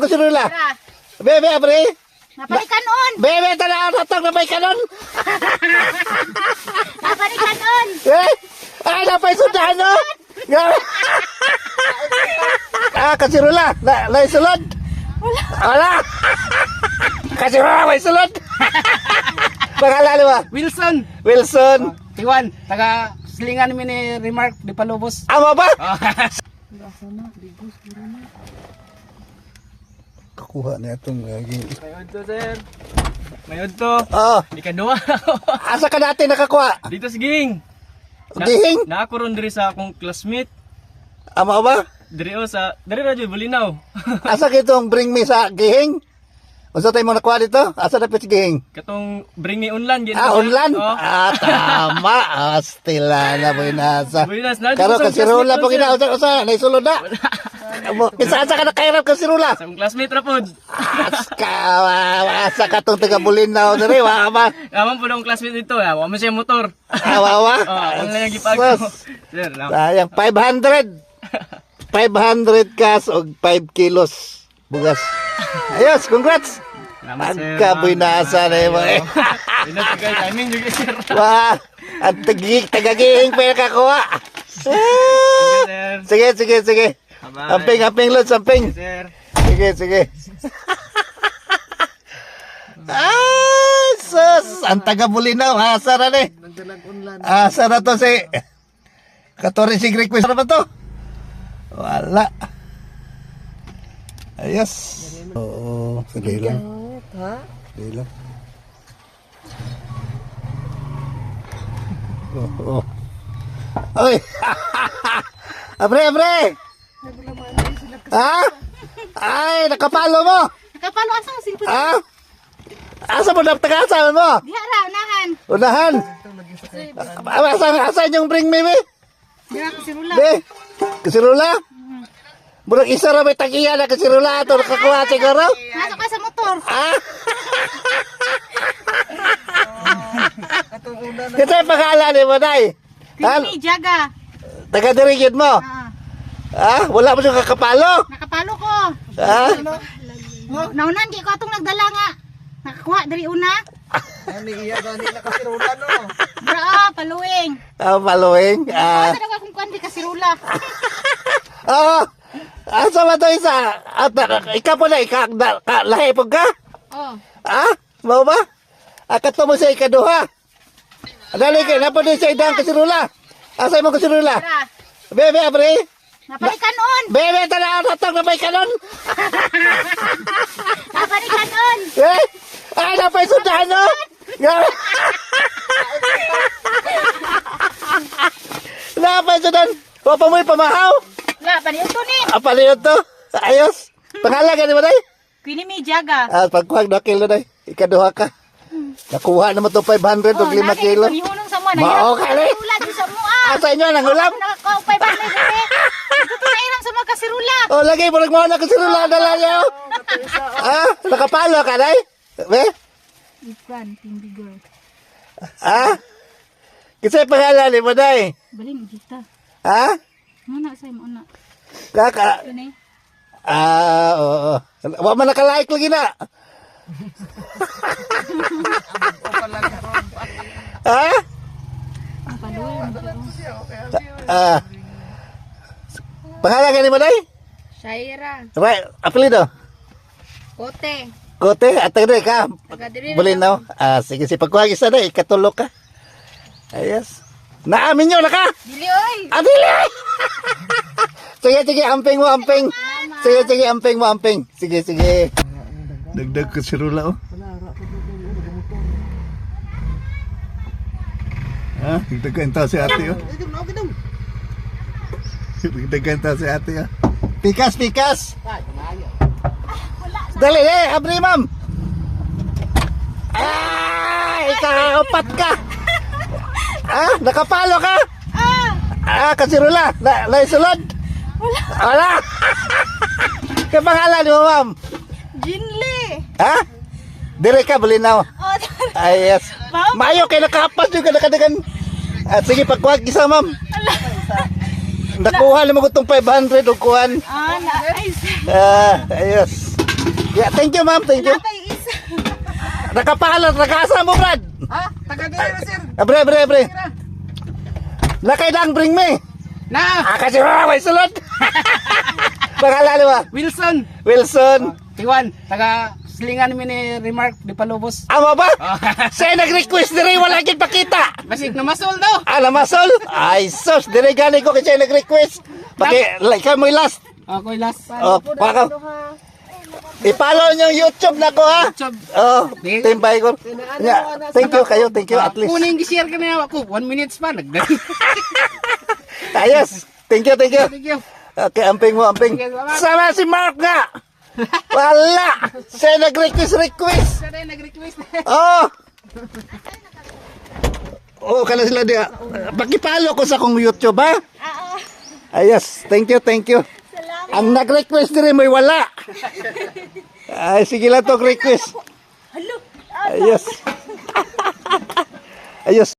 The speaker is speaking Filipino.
Kusirula. Tara. Bebe, abri. Napalikan on. Bebe, tala, natang na may kanon. Napalikan on. Ay, napay sundahan, no? Kasirula. Naisulod. Wala. Kasirula, may sulod. Pangalan mo? Wilson. Wilson. Tiwan. Taga silingan mi ni Remark di Palubos. Ama ba? Kakuha na itong gaging. Mayod to, sir. Mayod to. Oo. Ikaduha. Asa ka natin nakakuha? Dito si Ging. Gihing? Nakakuron diri sa akong classmate. Ama ba? Diri radyo Bulinaw. Asa kitong bring me sa gihing? Unsa tayo mo nakuha dito? Asa na si gihing? Katong bring me unlan gid. Unlan? Oh. Tama. Astila na po inasa. Buenas na. Karo kasirula po ginausa. Usa, naisulod na. Isa-asa ka nakairap kasirula. Sa akong classmate ra pod. Asa ka tong taga Bulinaw diri, wa ba? Aman po akong classmate dito. Wa man siya motor. Awawa. Online yung gipag ko. Sir, sayang 500. 500 kas og 5 kilos bugas. Ayos, congrats. Agkaboy na asa na mo eh. Timing juga sir. Wah, at tagagihing pa yung kakuha. Sige. Amping, Lods, amping. Sir. Sige. Ay, sus. Ang taga Bulinaw, asa na ni. Asa na to si Katorisig request. Ano ba to? Wala. Ayos. Oo, sige lang. Sige lang. Oo. Oy! Abre! Ha? Ay, nakapalo mo! Nakapalo asang silpo. Ha? Asa mo naptagasan mo? Diha ra, unahan. Unahan! Asan yung bring me, be? Diha kasirula. Be? Kasirula? Burang isa ra may tagiya na kasirula ito nakakuha siguro? Nasa ka sa motor. Ah? Ito yung pangalan ni mo, Day. Pili jaga. Taga-dirigid mo? Ah? Wala mo siyang kakapalo? Nakapalo ko. Ah? Naunan di ko atong nagdala nga. Nakakuha dari una. Ani iya gani nakasirula no. Bra, paluing. Paluing? Asa na akong kuan di kasirula. Oo. Asa ba ito isa? Ikaw po na, lahi po ka? Oh. Ah? Mau ba? Akato mo sa ikaduha. Dali kayo, napo din sa idang kasirula. Asa mo kasirula? Tara. Bebe, abri. Napalikan on. Bebe, tala, natang na may kanon. Napalikan on. Ay, napay sundahan, no? Napay sundahan. Wapa mo'y pamahaw. La, paniyo to ni. Apaliyot to. Ayos. Pangalan ka ni mo, Day? Pili mi jaga. Pagkuhag na kilo, Day. Ikaduha ka. Nakuha naman to 500 o 5 kilo. Panihulong sa mo. Mao ka ni. Kasirula di sa mo Asa inyo, nangulam? Nakakaw pa pa ni. Ito na ilang sa mga kasirula. O, lagi mo nagmawa na kasirula na lang yun. Nakapalo ka, Day? Be? Ikan, Timbi girl. Kasi pangalan ni mo, Day? Balin, kita. Muna sa'yo, muna. Kaka. Ito na eh. Oo. Wa man naka-like lagi na. Ang paluin. Pangalan ka ni mo, Day? Shaira. Right, apelido? Kote. Kote, atay Day ka. Taga-diri Bulinaw. Sige, si pagkuhag isa, Day. Ikatulog ka. Ayos. Naamin nyo na ka. Dili, oy. Dili! Sige, amping mo, amping. Sige, amping mo, amping. Sige. Dagdag ko si Rula, oh. Dagdagan tao si ate, oh. Dagdagan tao si ate, oh. Pikas! Dali, abri, ma'am. Ikaw-apat ka. Nakapalo ka? Kasirula. Naisulod? Wala. Kaya pangalan mo, ma'am? Jinli. Dire ka, Bulinaw. Oh, Yes. Mayo kay nakapas yung kadagdagan. Sige, pagkuhag isa, ma'am. Nakuha naman ko itong 500 o kuhan. nice. Ayos. Yeah, thank you, ma'am. Thank you. Napay isa. Nakapahalan, nakaasa mo, Brad. Ha? Taga diri na, sir. Bre. Lakay dang bring me. Na, Kasi may sulod. Pangalan mo? Wilson. Wilson. Tiwan, taga silingan mi ni Remark di Palubos. Amo ba? Siya nag-request diri, wala gid pakita. Basig na masol daw. Namasol? Ay, sus, diri gani ko kasi nag-request. Like mo last. Ako last. Paka. I-follow niyo yung YouTube na ko ha. YouTube. Oh, timbay ko. Yeah, thank you at least. Kuning gi-share ka na ako. 1 minutes pa nagdali. Ayos. Thank you. Thank you. Okay, amping mo. Sige, salamat. Sama si Mark nga. Wala. Siya nag-request. Siya na yung nag-request. Oh. Oh, kana sila dia. Pakipalo ko sa kong YouTube ha. Ayos. Thank you. Salamat. Ang nag-request rin may wala. Ay, sige lang to request. Ayos. Ayos.